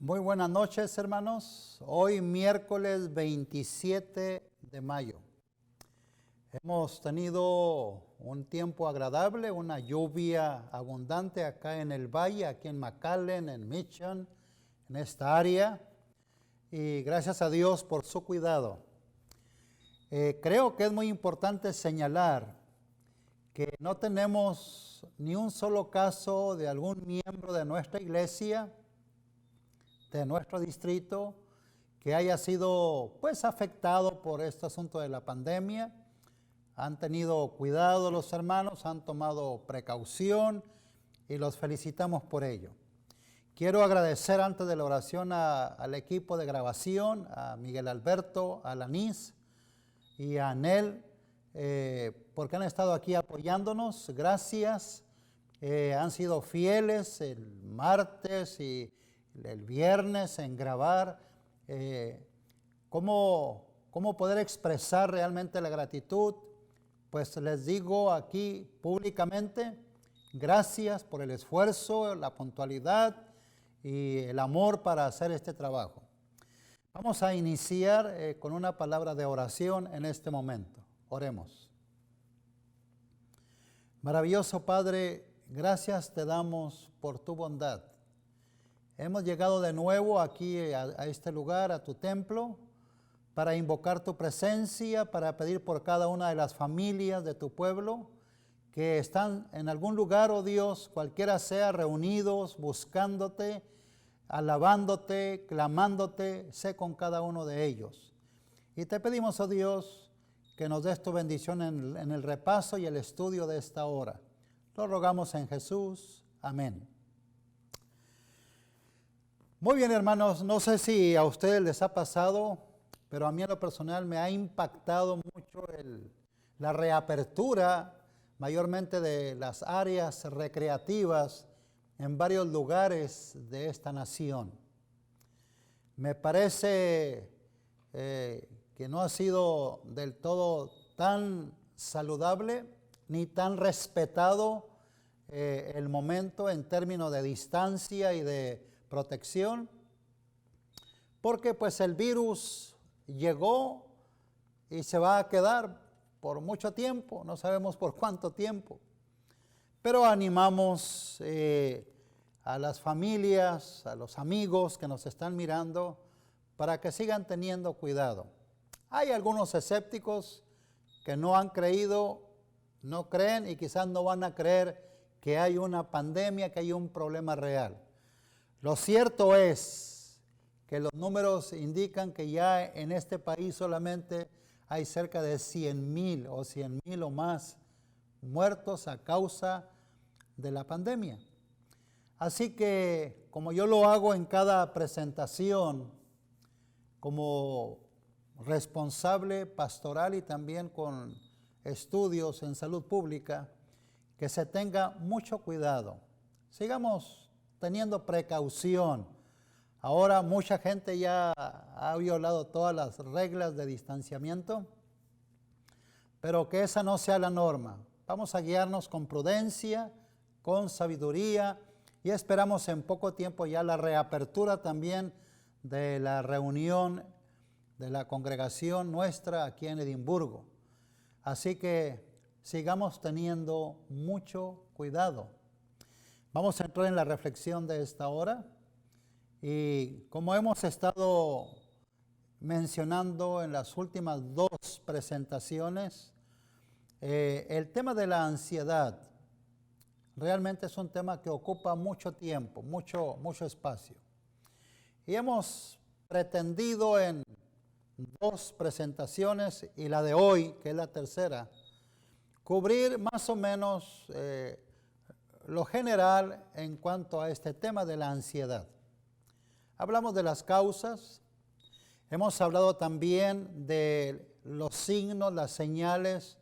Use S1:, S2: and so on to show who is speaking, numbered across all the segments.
S1: Muy buenas noches, hermanos. Hoy miércoles 27 de mayo. Hemos tenido un tiempo agradable, una lluvia abundante acá en el valle, aquí en McAllen, en Mission, en esta área. Y gracias a Dios por su cuidado. Creo que es muy importante señalar que no tenemos ni un solo caso de algún miembro de nuestra iglesia, de nuestro distrito, que haya sido afectado por este asunto de la pandemia. Han tenido cuidado los hermanos, han tomado precaución y los felicitamos por ello. Quiero agradecer antes de la oración al equipo de grabación, a Miguel Alberto, a Lanis y a Anel, porque han estado aquí apoyándonos. Gracias. Han sido fieles el martes y el viernes en grabar cómo poder expresar realmente la gratitud. Pues les digo aquí públicamente, gracias por el esfuerzo, la puntualidad y el amor para hacer este trabajo. Vamos a iniciar con una palabra de oración en este momento. Oremos. Maravilloso Padre, gracias te damos por tu bondad. Hemos llegado de nuevo aquí a este lugar, a tu templo, para invocar tu presencia, para pedir por cada una de las familias de tu pueblo que están en algún lugar, oh Dios, cualquiera sea, reunidos, buscándote, alabándote, clamándote, sé con cada uno de ellos. Y te pedimos, oh Dios, que nos des tu bendición en el repaso y el estudio de esta hora. Lo rogamos en Jesús. Amén. Muy bien, hermanos, no sé si a ustedes les ha pasado, pero a mí en lo personal me ha impactado mucho la reapertura, mayormente de las áreas recreativas en varios lugares de esta nación. Me parece que no ha sido del todo tan saludable ni tan respetado el momento en términos de distancia y de protección, porque pues el virus llegó y se va a quedar por mucho tiempo, no sabemos por cuánto tiempo, pero animamos a las familias, a los amigos que nos están mirando, para que sigan teniendo cuidado. Hay algunos escépticos que no han creído, no creen y quizás no van a creer que hay una pandemia, que hay un problema real. Lo cierto es que los números indican que ya en este país solamente hay cerca de 100,000 o 100,000 o más muertos a causa de la pandemia. Así que, como yo lo hago en cada presentación, como responsable pastoral y también con estudios en salud pública, que se tenga mucho cuidado. Sigamos teniendo precaución. Ahora mucha gente ya ha violado todas las reglas de distanciamiento, pero que esa no sea la norma. Vamos a guiarnos con prudencia, con sabiduría, y esperamos en poco tiempo ya la reapertura también de la reunión de la congregación nuestra aquí en Edimburgo. Así que sigamos teniendo mucho cuidado. Vamos a entrar en la reflexión de esta hora y como hemos estado mencionando en las últimas dos presentaciones, el tema de la ansiedad realmente es un tema que ocupa mucho tiempo, mucho espacio. Y hemos pretendido en dos presentaciones y la de hoy, que es la tercera, cubrir más o menos lo general en cuanto a este tema de la ansiedad. Hablamos de las causas, hemos hablado también de los signos, las señales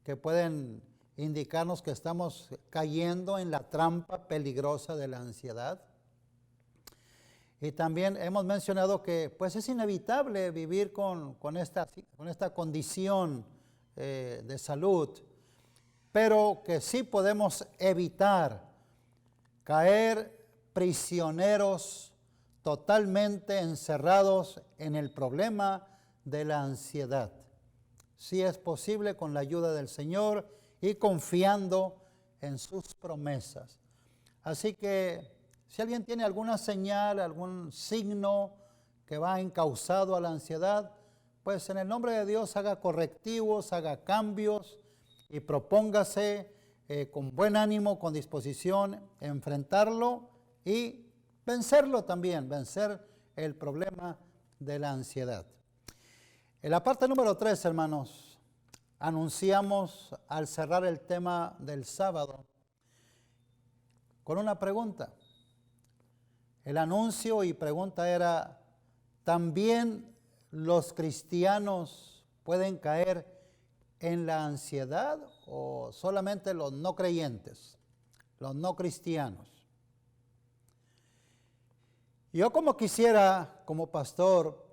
S1: que pueden indicarnos que estamos cayendo en la trampa peligrosa de la ansiedad. Y también hemos mencionado que pues es inevitable vivir con esta condición de salud, pero que sí podemos evitar caer prisioneros totalmente encerrados en el problema de la ansiedad. Sí es posible con la ayuda del Señor y confiando en sus promesas. Así que si alguien tiene alguna señal, algún signo que va encauzado a la ansiedad, pues en el nombre de Dios haga correctivos, haga cambios y propóngase con buen ánimo, con disposición, enfrentarlo y vencerlo también, vencer el problema de la ansiedad. En la parte número 3, hermanos, anunciamos al cerrar el tema del sábado con una pregunta. El anuncio y pregunta era, ¿también los cristianos pueden caer en la ansiedad o solamente los no creyentes, los no cristianos? Yo como quisiera, como pastor,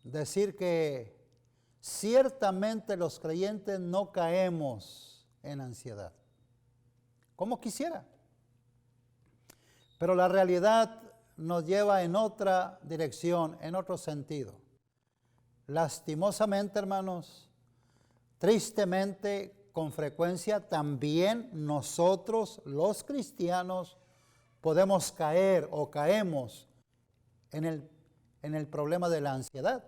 S1: decir que ciertamente los creyentes no caemos en ansiedad, como quisiera. Pero la realidad nos lleva en otra dirección, en otro sentido. Lastimosamente, hermanos, tristemente, con frecuencia, también nosotros, los cristianos, podemos caer o caemos en el problema de la ansiedad.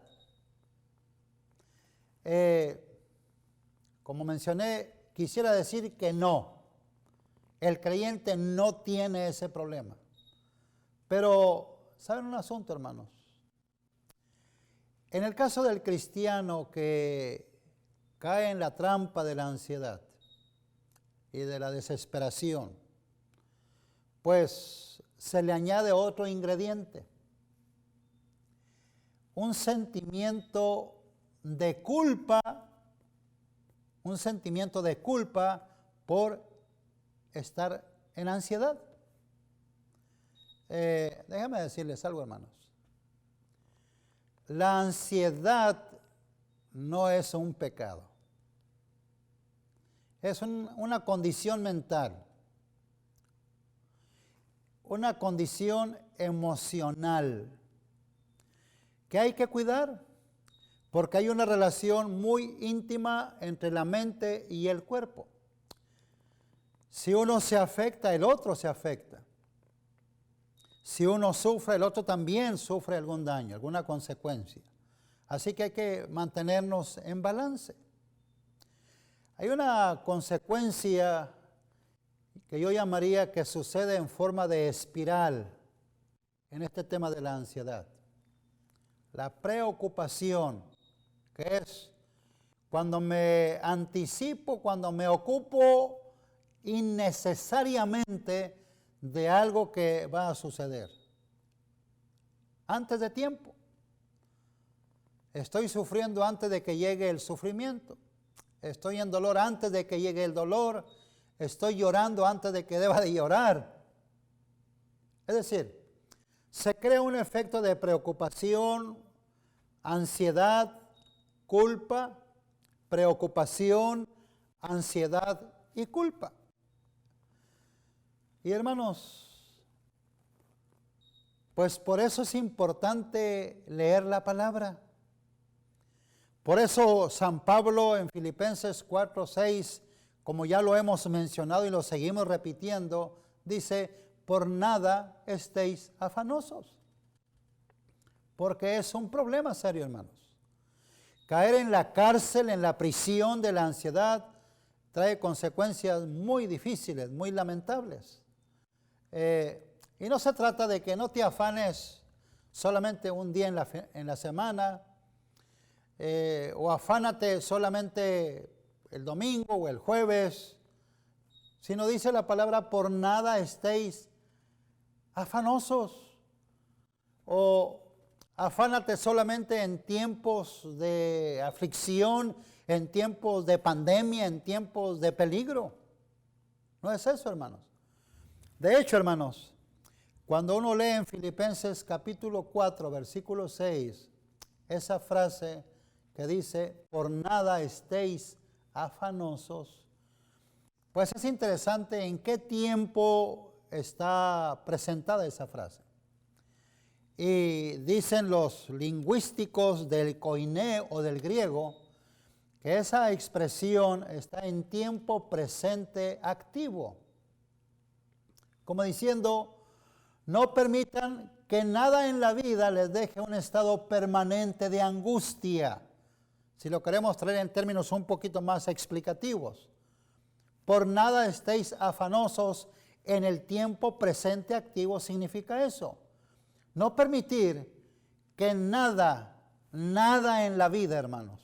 S1: Como mencioné, quisiera decir que no. El creyente no tiene ese problema. Pero, ¿saben un asunto, hermanos? En el caso del cristiano que cae en la trampa de la ansiedad y de la desesperación, pues se le añade otro ingrediente, un sentimiento de culpa, por estar en ansiedad. Déjame decirles algo, hermanos. La ansiedad no es un pecado. Es una condición mental, una condición emocional que hay que cuidar porque hay una relación muy íntima entre la mente y el cuerpo. Si uno se afecta, el otro se afecta. Si uno sufre, el otro también sufre algún daño, alguna consecuencia. Así que hay que mantenernos en balance. Hay una consecuencia que yo llamaría que sucede en forma de espiral en este tema de la ansiedad. La preocupación, que es cuando me anticipo, cuando me ocupo innecesariamente de algo que va a suceder. Antes de tiempo. Estoy sufriendo antes de que llegue el sufrimiento. Estoy en dolor antes de que llegue el dolor. Estoy llorando antes de que deba de llorar. Es decir, se crea un efecto de preocupación, ansiedad, culpa, preocupación, ansiedad y culpa. Y hermanos, pues por eso es importante leer la palabra. Por eso San Pablo en Filipenses 4:6, como ya lo hemos mencionado y lo seguimos repitiendo, dice, por nada estéis afanosos. Porque es un problema serio, hermanos. Caer en la cárcel, en la prisión de la ansiedad, trae consecuencias muy difíciles, muy lamentables. Y no se trata de que no te afanes solamente un día en la semana, o afánate solamente el domingo o el jueves, sino dice la palabra, por nada estéis afanosos, o afánate solamente en tiempos de aflicción, en tiempos de pandemia, en tiempos de peligro. No es eso, hermanos. De hecho, hermanos, cuando uno lee en Filipenses capítulo 4, versículo 6, esa frase que dice, por nada estéis afanosos, pues es interesante en qué tiempo está presentada esa frase. Y dicen los lingüísticos del koiné o del griego que esa expresión está en tiempo presente activo. Como diciendo, no permitan que nada en la vida les deje un estado permanente de angustia. Si lo queremos traer en términos un poquito más explicativos. Por nada estéis afanosos en el tiempo presente activo significa eso. No permitir que nada en la vida, hermanos,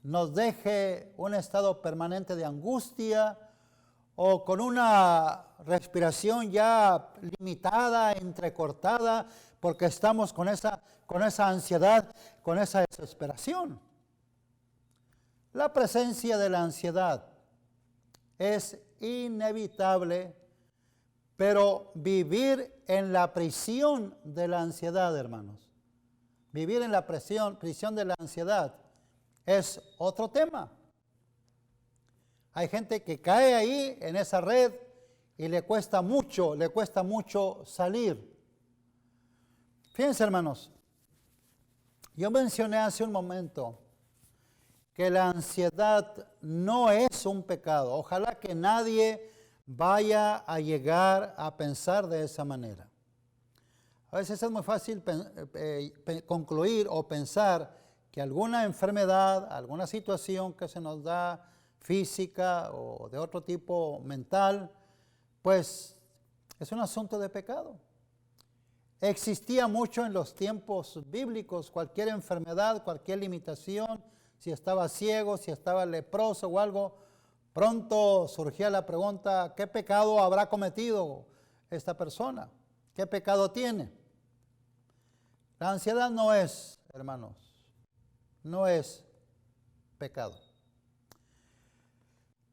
S1: nos deje un estado permanente de angustia o con una respiración ya limitada, entrecortada, porque estamos con esa ansiedad, con esa desesperación. La presencia de la ansiedad es inevitable, pero vivir en la prisión de la ansiedad, hermanos, vivir en la prisión de la ansiedad es otro tema. Hay gente que cae ahí en esa red y le cuesta mucho salir. Fíjense, hermanos, yo mencioné hace un momento que la ansiedad no es un pecado. Ojalá que nadie vaya a llegar a pensar de esa manera. A veces es muy fácil concluir o pensar que alguna enfermedad, alguna situación que se nos da física o de otro tipo mental, pues es un asunto de pecado. Existía mucho en los tiempos bíblicos, cualquier enfermedad, cualquier limitación, si estaba ciego, si estaba leproso o algo, pronto surgía la pregunta, ¿qué pecado habrá cometido esta persona? ¿Qué pecado tiene? La ansiedad no es, hermanos, no es pecado.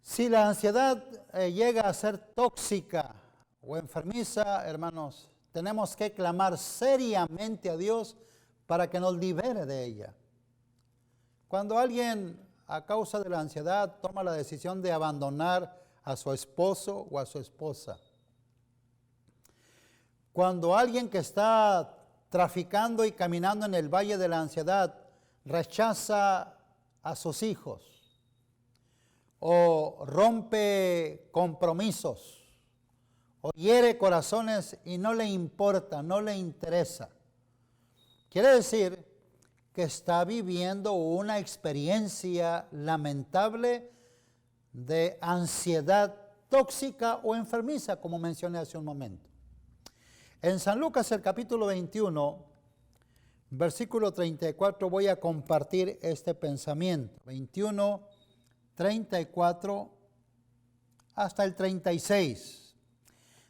S1: Si la ansiedad llega a ser tóxica o enfermiza, hermanos, tenemos que clamar seriamente a Dios para que nos libere de ella. Cuando alguien a causa de la ansiedad toma la decisión de abandonar a su esposo o a su esposa, cuando alguien que está traficando y caminando en el valle de la ansiedad rechaza a sus hijos o rompe compromisos o hiere corazones y no le importa, no le interesa, quiere decir que está viviendo una experiencia lamentable de ansiedad tóxica o enfermiza, como mencioné hace un momento. En San Lucas, el capítulo 21, versículo 34, voy a compartir este pensamiento. 21, 34 hasta el 36.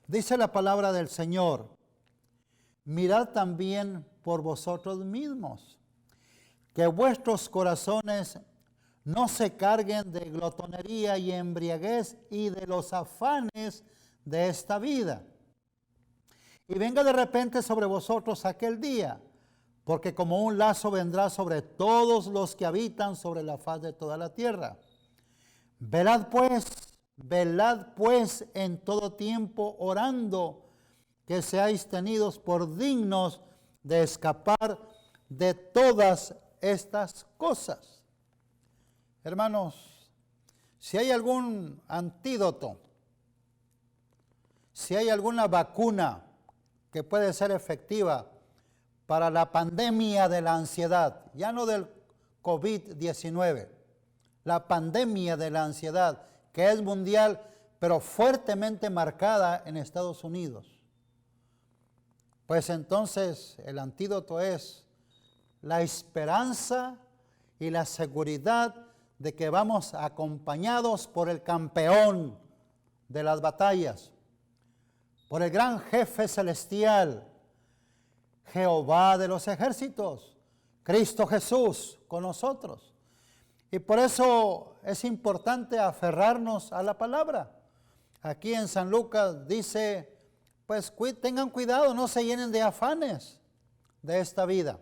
S1: Dice la palabra del Señor, mirad también por vosotros mismos, que vuestros corazones no se carguen de glotonería y embriaguez y de los afanes de esta vida. Y venga de repente sobre vosotros aquel día, porque como un lazo vendrá sobre todos los que habitan sobre la faz de toda la tierra. Velad pues en todo tiempo orando, que seáis tenidos por dignos de escapar de todas estas cosas. Hermanos, si hay algún antídoto, si hay alguna vacuna que puede ser efectiva para la pandemia de la ansiedad, ya no del COVID-19, la pandemia de la ansiedad, que es mundial, pero fuertemente marcada en Estados Unidos, pues entonces el antídoto es la esperanza y la seguridad de que vamos acompañados por el campeón de las batallas, por el gran jefe celestial, Jehová de los ejércitos, Cristo Jesús con nosotros. Y por eso es importante aferrarnos a la palabra. Aquí en San Lucas dice, pues tengan cuidado, no se llenen de afanes de esta vida.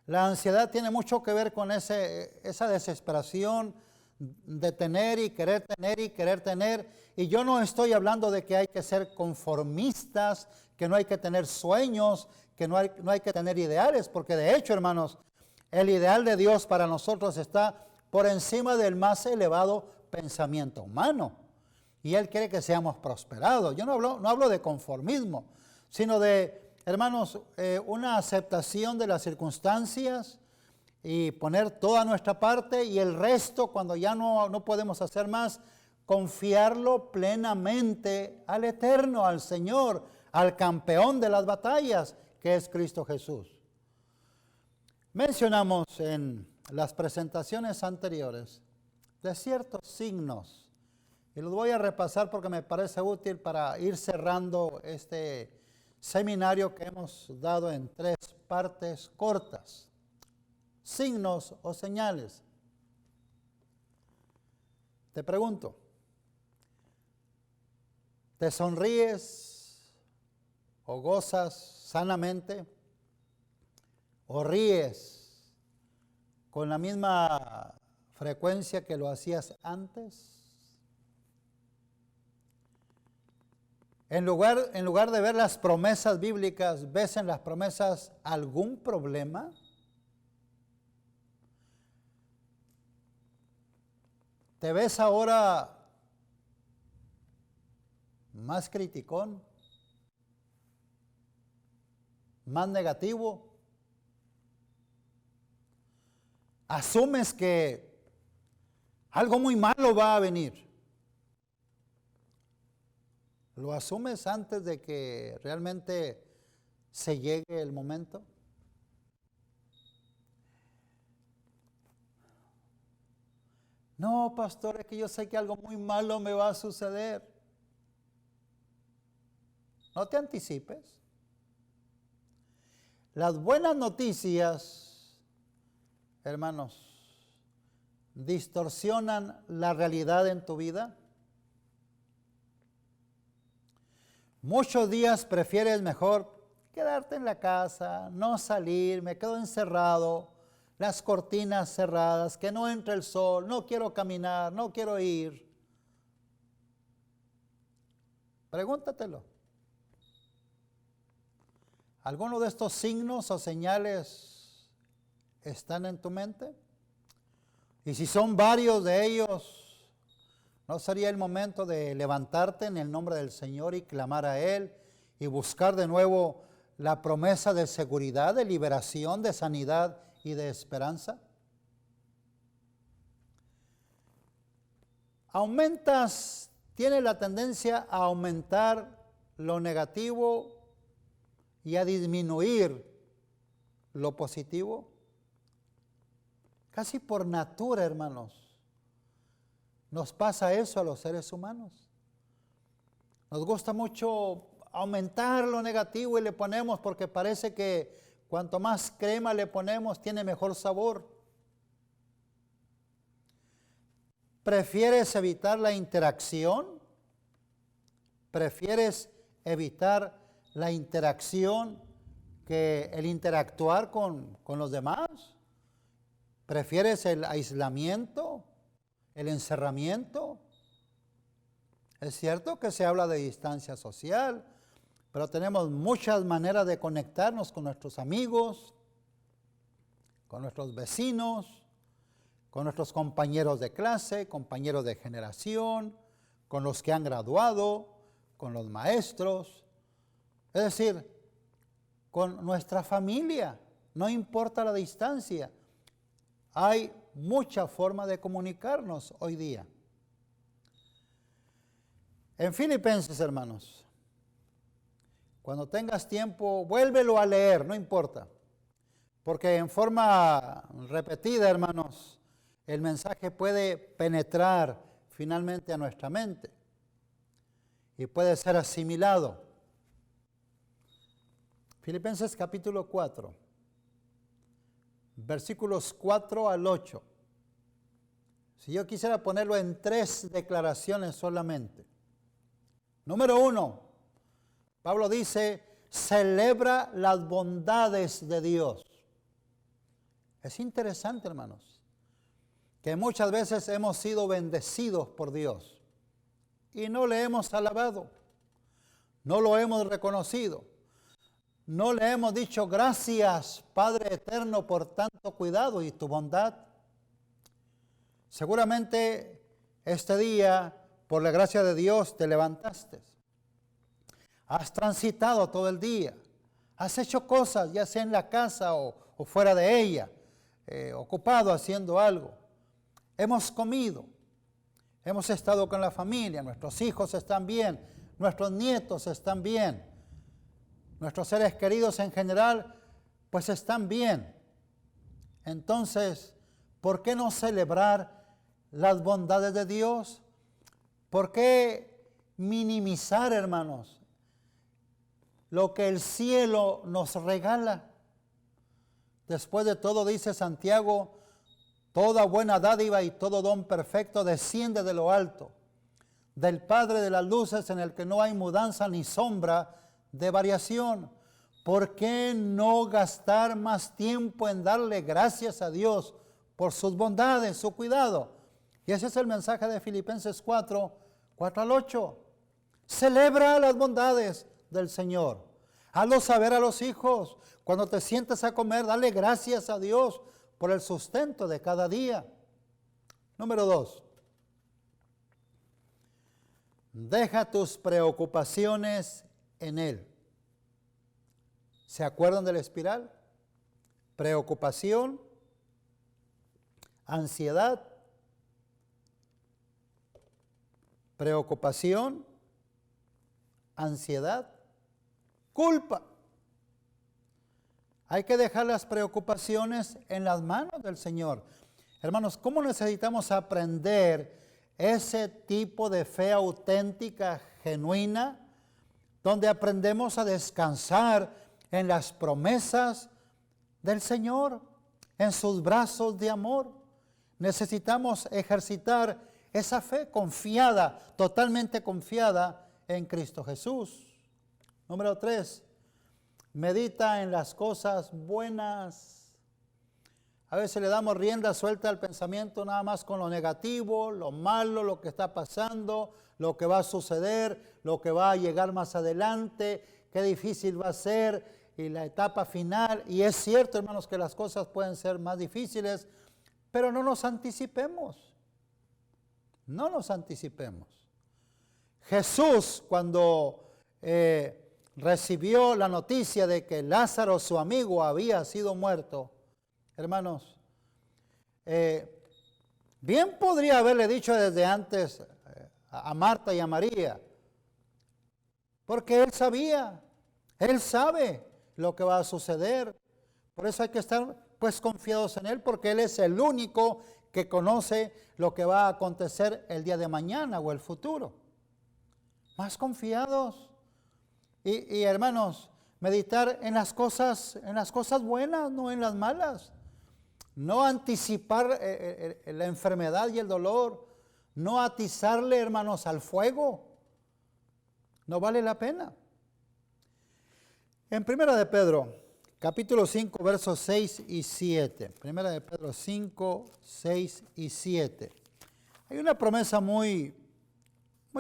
S1: La ansiedad tiene mucho que ver con esa desesperación de tener y querer tener y querer tener. Y yo no estoy hablando de que hay que ser conformistas, que no hay que tener sueños, que no hay que tener ideales, porque de hecho, hermanos, el ideal de Dios para nosotros está por encima del más elevado pensamiento humano. Y Él quiere que seamos prosperados. Yo no hablo de conformismo, sino de, hermanos, una aceptación de las circunstancias y poner toda nuestra parte y el resto, cuando ya no podemos hacer más, confiarlo plenamente al Eterno, al Señor, al campeón de las batallas, que es Cristo Jesús. Mencionamos en las presentaciones anteriores de ciertos signos, y los voy a repasar porque me parece útil para ir cerrando este seminario que hemos dado en 3 partes cortas. Signos o señales. Te pregunto, ¿te sonríes o gozas sanamente o ríes con la misma frecuencia que lo hacías antes? En lugar de ver las promesas bíblicas, ¿ves en las promesas algún problema? ¿Te ves ahora más criticón, más negativo? ¿Asumes que algo muy malo va a venir? ¿Lo asumes antes de que realmente se llegue el momento? No, pastor, es que yo sé que algo muy malo me va a suceder. No te anticipes. Las buenas noticias, hermanos, distorsionan la realidad en tu vida. Muchos días prefieres mejor quedarte en la casa, no salir, me quedo encerrado, las cortinas cerradas, que no entre el sol, no quiero caminar, no quiero ir. Pregúntatelo. ¿Alguno de estos signos o señales están en tu mente? Y si son varios de ellos, ¿no sería el momento de levantarte en el nombre del Señor y clamar a Él y buscar de nuevo la promesa de seguridad, de liberación, de sanidad y de esperanza? Tiene la tendencia a aumentar lo negativo y a disminuir lo positivo. Casi por natura, hermanos, nos pasa eso a los seres humanos. Nos gusta mucho aumentar lo negativo y le ponemos porque parece que cuanto más crema le ponemos tiene mejor sabor. ¿Prefieres evitar la interacción? ¿Prefieres evitar la interacción que el interactuar con los demás? ¿Prefieres el aislamiento, el encerramiento? Es cierto que se habla de distancia social, pero tenemos muchas maneras de conectarnos con nuestros amigos, con nuestros vecinos, con nuestros compañeros de clase, compañeros de generación, con los que han graduado, con los maestros, es decir, con nuestra familia, no importa la distancia. Hay mucha forma de comunicarnos hoy día. En Filipenses, hermanos, cuando tengas tiempo, vuélvelo a leer, no importa. Porque en forma repetida, hermanos, el mensaje puede penetrar finalmente a nuestra mente y puede ser asimilado. Filipenses capítulo 4, versículos 4 al 8. Si yo quisiera ponerlo en 3 declaraciones solamente. Número 1, Pablo dice, celebra las bondades de Dios. Es interesante, hermanos. que muchas veces hemos sido bendecidos por Dios y no le hemos alabado, no lo hemos reconocido, no le hemos dicho gracias, Padre eterno, por tanto cuidado y tu bondad. Seguramente este día, por la gracia de Dios, te levantaste. Has transitado todo el día. Has hecho cosas, ya sea en la casa o fuera de ella, ocupado haciendo algo. Hemos comido. Hemos estado con la familia. Nuestros hijos están bien. Nuestros nietos están bien. Nuestros seres queridos en general, pues están bien. Entonces, ¿por qué no celebrar las bondades de Dios? ¿Por qué minimizar, hermanos, lo que el cielo nos regala? Después de todo, dice Santiago, toda buena dádiva y todo don perfecto desciende de lo alto, del Padre de las luces, en el que no hay mudanza ni sombra de variación. ¿Por qué no gastar más tiempo en darle gracias a Dios por sus bondades, su cuidado? Y ese es el mensaje de Filipenses 4 al 8. Celebra las bondades del Señor. Hazlo saber a los hijos. Cuando te sientes a comer, dale gracias a Dios por el sustento de cada día. Número 2. Deja tus preocupaciones en Él. ¿Se acuerdan de la espiral? Preocupación, ansiedad, preocupación, ansiedad, culpa. Hay que dejar las preocupaciones en las manos del Señor. Hermanos, ¿cómo necesitamos aprender ese tipo de fe auténtica, genuina, donde aprendemos a descansar en las promesas del Señor, en sus brazos de amor? Necesitamos ejercitar esa fe confiada, totalmente confiada en Cristo Jesús. Número 3, medita en las cosas buenas. A veces le damos rienda suelta al pensamiento nada más con lo negativo, lo malo, lo que está pasando, lo que va a suceder, lo que va a llegar más adelante, qué difícil va a ser y la etapa final. Y es cierto, hermanos, que las cosas pueden ser más difíciles, pero no nos anticipemos. No nos anticipemos. Jesús, cuando recibió la noticia de que Lázaro, su amigo, había sido muerto, hermanos, bien podría haberle dicho desde antes a Marta y a María, porque él sabía, él sabe lo que va a suceder. Por eso hay que estar pues confiados en él, porque él es el único que conoce lo que va a acontecer el día de mañana o el futuro. Más confiados. Y hermanos, meditar en las cosas buenas, no en las malas. No anticipar la enfermedad y el dolor. No atizarle, hermanos, al fuego. No vale la pena. En 1 de Pedro, capítulo 5, versos 6 y 7. 1 de Pedro 5, 6 y 7. Hay una promesa muy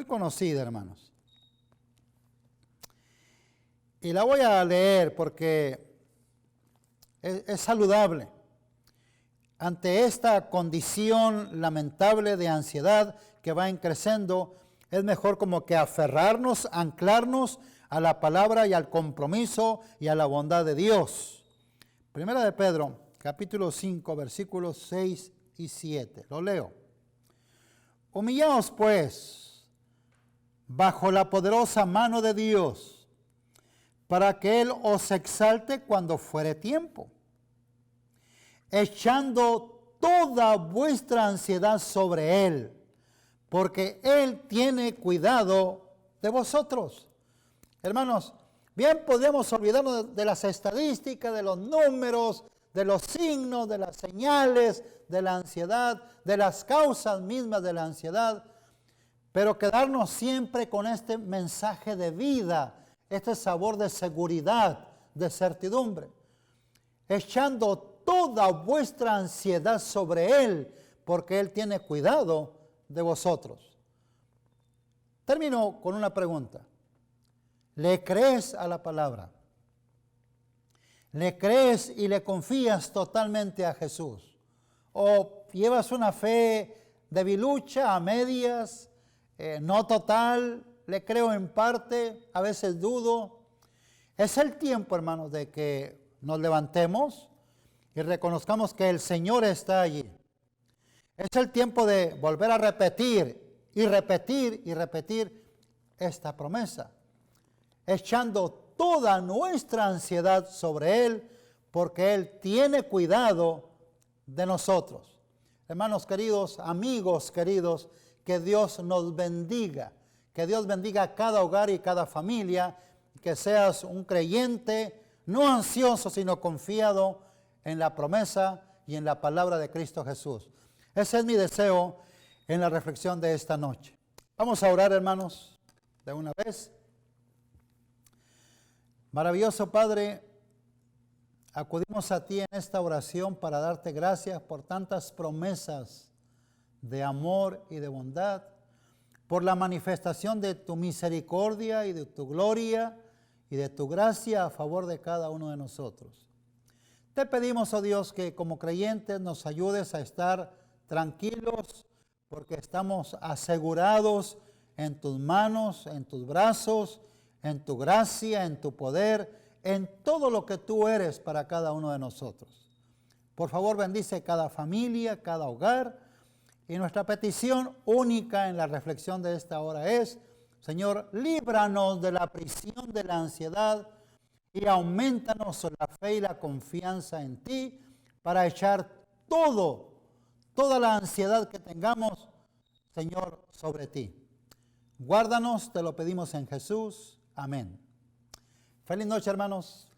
S1: conocida, hermanos. Y la voy a leer porque es saludable. Ante esta condición lamentable de ansiedad que va creciendo, es mejor como que aferrarnos, anclarnos a la palabra y al compromiso y a la bondad de Dios. Primera de Pedro, capítulo 5, versículos 6 y 7. Lo leo. Humillaos pues bajo la poderosa mano de Dios, para que Él os exalte cuando fuere tiempo, echando toda vuestra ansiedad sobre Él, porque Él tiene cuidado de vosotros. Hermanos, bien podemos olvidarnos de las estadísticas, de los números, de los signos, de las señales, de la ansiedad, de las causas mismas de la ansiedad, pero quedarnos siempre con este mensaje de vida, este sabor de seguridad, de certidumbre, echando toda vuestra ansiedad sobre Él, porque Él tiene cuidado de vosotros. Termino con una pregunta. ¿Le crees a la palabra? ¿Le crees y le confías totalmente a Jesús? ¿O llevas una fe debilucha, a medias, no total? ¿Le creo en parte? A veces dudo. Es el tiempo, hermanos, de que nos levantemos y reconozcamos que el Señor está allí. Es el tiempo de volver a repetir y repetir y repetir esta promesa, echando toda nuestra ansiedad sobre Él, porque Él tiene cuidado de nosotros. Hermanos queridos, amigos queridos, que Dios nos bendiga, que Dios bendiga a cada hogar y cada familia, que seas un creyente, no ansioso, sino confiado en la promesa y en la palabra de Cristo Jesús. Ese es mi deseo en la reflexión de esta noche. Vamos a orar, hermanos, de una vez. Maravilloso Padre, acudimos a ti en esta oración para darte gracias por tantas promesas de amor y de bondad, por la manifestación de tu misericordia y de tu gloria y de tu gracia a favor de cada uno de nosotros. Te pedimos, oh Dios, que como creyentes nos ayudes a estar tranquilos porque estamos asegurados en tus manos, en tus brazos, en tu gracia, en tu poder, en todo lo que tú eres para cada uno de nosotros. Por favor, bendice cada familia, cada hogar. Y nuestra petición única en la reflexión de esta hora es, Señor, líbranos de la prisión de la ansiedad y aumentanos la fe y la confianza en ti para echar toda la ansiedad que tengamos, Señor, sobre ti. Guárdanos, te lo pedimos en Jesús. Amén. Feliz noche, hermanos.